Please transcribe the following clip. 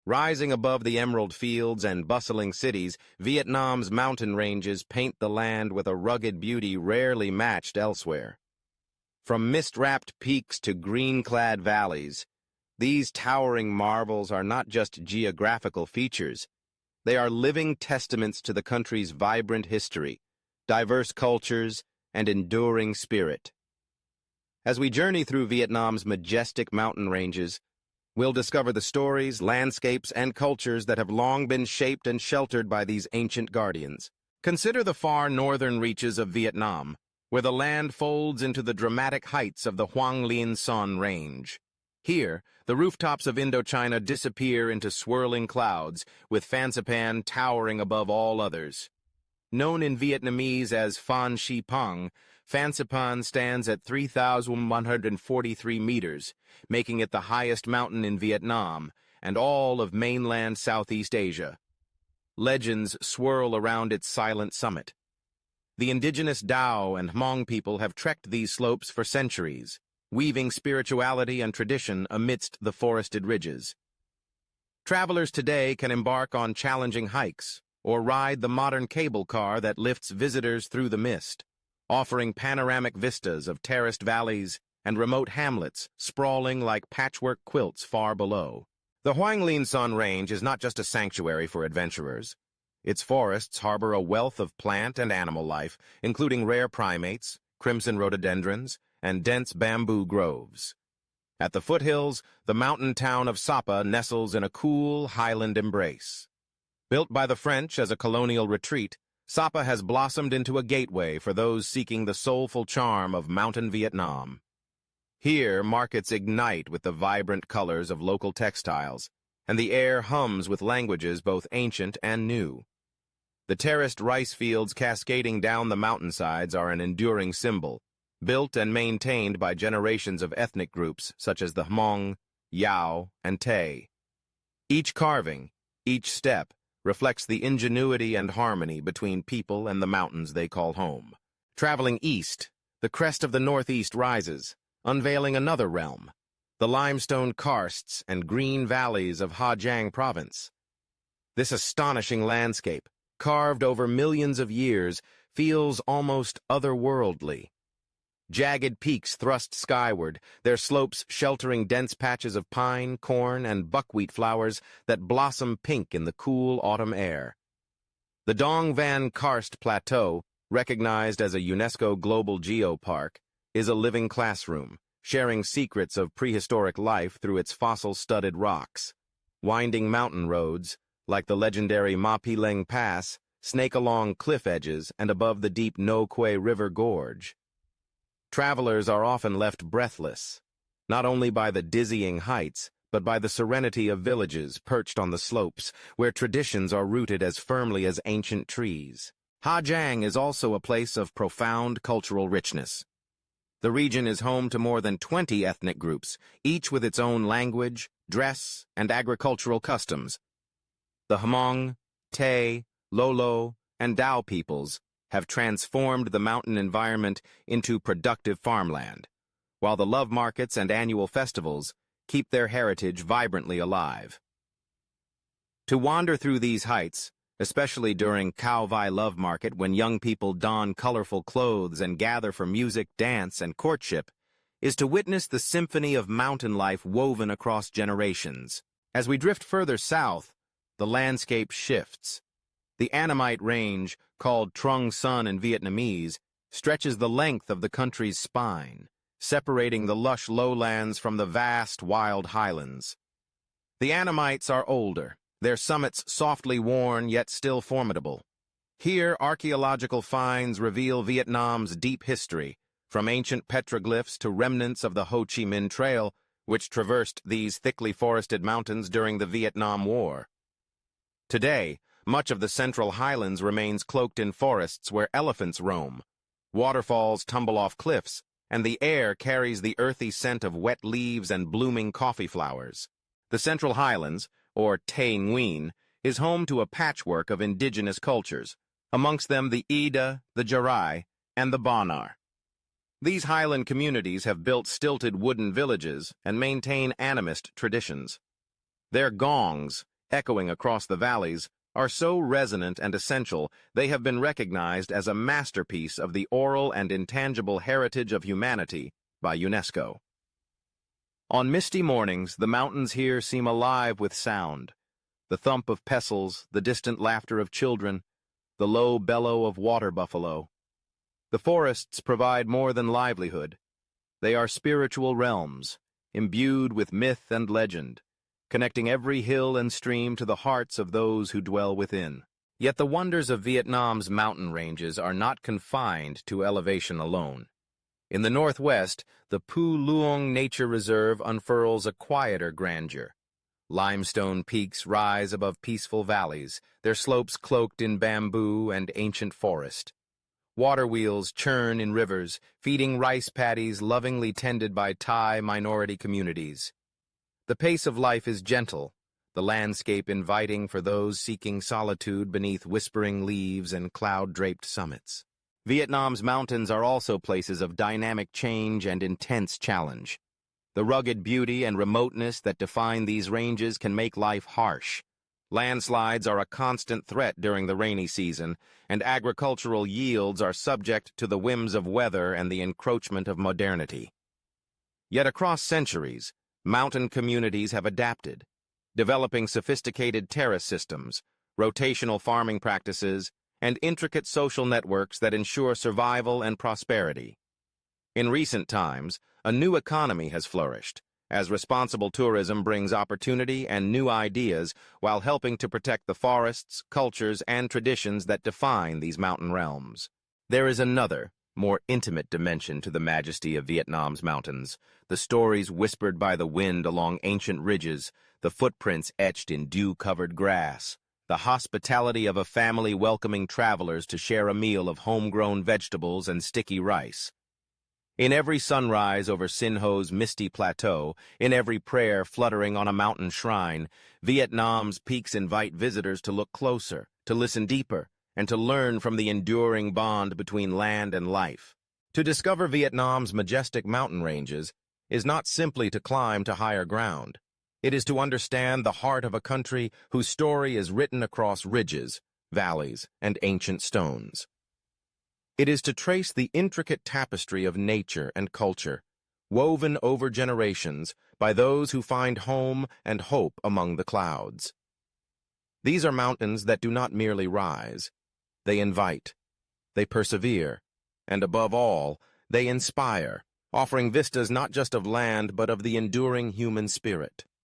Rising above the emerald fields and bustling cities, Vietnam's mountain ranges paint the land with a rugged beauty rarely matched elsewhere. From mist-wrapped peaks to green-clad valleys, these towering marvels are not just geographical features. They are living testaments to the country's vibrant history, diverse cultures, and enduring spirit. As we journey through Vietnam's majestic mountain ranges, we'll discover the stories, landscapes, and cultures that have long been shaped and sheltered by these ancient guardians. Consider the far northern reaches of Vietnam, where the land folds into the dramatic heights of the Hoang Lien Son range. Here, the rooftops of Indochina disappear into swirling clouds, with Phan towering above all others. Known in Vietnamese as Phan Xi Pang, Phan stands at 3,143 meters, making it the highest mountain in Vietnam and all of mainland Southeast Asia. Legends swirl around its silent summit. The indigenous Dao and Hmong people have trekked these slopes for centuries, weaving spirituality and tradition amidst the forested ridges. Travelers today can embark on challenging hikes or ride the modern cable car that lifts visitors through the mist, offering panoramic vistas of terraced valleys and remote hamlets sprawling like patchwork quilts far below. The Hoang Lien Son range is not just a sanctuary for adventurers. Its forests harbor a wealth of plant and animal life, including rare primates, crimson rhododendrons, and dense bamboo groves. At the foothills, the mountain town of Sapa nestles in a cool highland embrace. Built by the French as a colonial retreat, Sapa has blossomed into a gateway for those seeking the soulful charm of mountain Vietnam. Here, markets ignite with the vibrant colors of local textiles, and the air hums with languages both ancient and new. The terraced rice fields cascading down the mountainsides are an enduring symbol, built and maintained by generations of ethnic groups such as the Hmong, Yao, and Tay. Each carving, each step, reflects the ingenuity and harmony between people and the mountains they call home. Traveling east, the crest of the northeast rises, unveiling another realm, the limestone karsts and green valleys of Ha Giang province. This astonishing landscape, carved over millions of years, feels almost otherworldly. Jagged peaks thrust skyward, their slopes sheltering dense patches of pine, corn, and buckwheat flowers that blossom pink in the cool autumn air. The Dong Van Karst Plateau, recognized as a UNESCO Global Geopark, is a living classroom, sharing secrets of prehistoric life through its fossil-studded rocks. Winding mountain roads, like the legendary Ma Pi Leng Pass, snake along cliff edges and above the deep No Quay River Gorge. Travelers are often left breathless, not only by the dizzying heights, but by the serenity of villages perched on the slopes, where traditions are rooted as firmly as ancient trees. Ha Giang is also a place of profound cultural richness. The region is home to more than 20 ethnic groups, each with its own language, dress, and agricultural customs. The Hmong, Tay, Lolo, and Dao peoples have transformed the mountain environment into productive farmland, while the love markets and annual festivals keep their heritage vibrantly alive. To wander through these heights, especially during Khao Vai Love Market when young people don colorful clothes and gather for music, dance, and courtship, is to witness the symphony of mountain life woven across generations. As we drift further south, the landscape shifts. The Annamite Range, called Trung Son in Vietnamese, stretches the length of the country's spine, separating the lush lowlands from the vast wild highlands. The Annamites are older, their summits softly worn yet still formidable. Here, archaeological finds reveal Vietnam's deep history, from ancient petroglyphs to remnants of the Ho Chi Minh Trail, which traversed these thickly forested mountains during the Vietnam War. Today, much of the central highlands remains cloaked in forests where elephants roam. Waterfalls tumble off cliffs, and the air carries the earthy scent of wet leaves and blooming coffee flowers. The Central Highlands, or Tay Nguyen, is home to a patchwork of indigenous cultures, amongst them the Ida, the Jarai, and the Bonar. These highland communities have built stilted wooden villages and maintain animist traditions. Their gongs, echoing across the valleys, are so resonant and essential they have been recognized as a masterpiece of the oral and intangible heritage of humanity by UNESCO. On misty mornings, the mountains here seem alive with sound. The thump of pestles, the distant laughter of children, the low bellow of water buffalo. The forests provide more than livelihood. They are spiritual realms, imbued with myth and legend, connecting every hill and stream to the hearts of those who dwell within. Yet the wonders of Vietnam's mountain ranges are not confined to elevation alone. In the northwest, the Phu Luong Nature Reserve unfurls a quieter grandeur. Limestone peaks rise above peaceful valleys, their slopes cloaked in bamboo and ancient forest. Water wheels churn in rivers, feeding rice paddies lovingly tended by Thai minority communities. The pace of life is gentle, the landscape inviting for those seeking solitude beneath whispering leaves and cloud-draped summits. Vietnam's mountains are also places of dynamic change and intense challenge. The rugged beauty and remoteness that define these ranges can make life harsh. Landslides are a constant threat during the rainy season, and agricultural yields are subject to the whims of weather and the encroachment of modernity. Yet across centuries, mountain communities have adapted, developing sophisticated terrace systems, rotational farming practices, and intricate social networks that ensure survival and prosperity. In recent times, a new economy has flourished, as responsible tourism brings opportunity and new ideas while helping to protect the forests, cultures, and traditions that define these mountain realms. There is another, more intimate dimension to the majesty of Vietnam's mountains, the stories whispered by the wind along ancient ridges, the footprints etched in dew-covered grass, the hospitality of a family welcoming travelers to share a meal of homegrown vegetables and sticky rice. In every sunrise over Sin Ho's misty plateau, in every prayer fluttering on a mountain shrine, Vietnam's peaks invite visitors to look closer, to listen deeper, and to learn from the enduring bond between land and life. To discover Vietnam's majestic mountain ranges is not simply to climb to higher ground. It is to understand the heart of a country whose story is written across ridges, valleys, and ancient stones. It is to trace the intricate tapestry of nature and culture, woven over generations by those who find home and hope among the clouds. These are mountains that do not merely rise. They invite, they persevere, and above all, they inspire, offering vistas not just of land but of the enduring human spirit.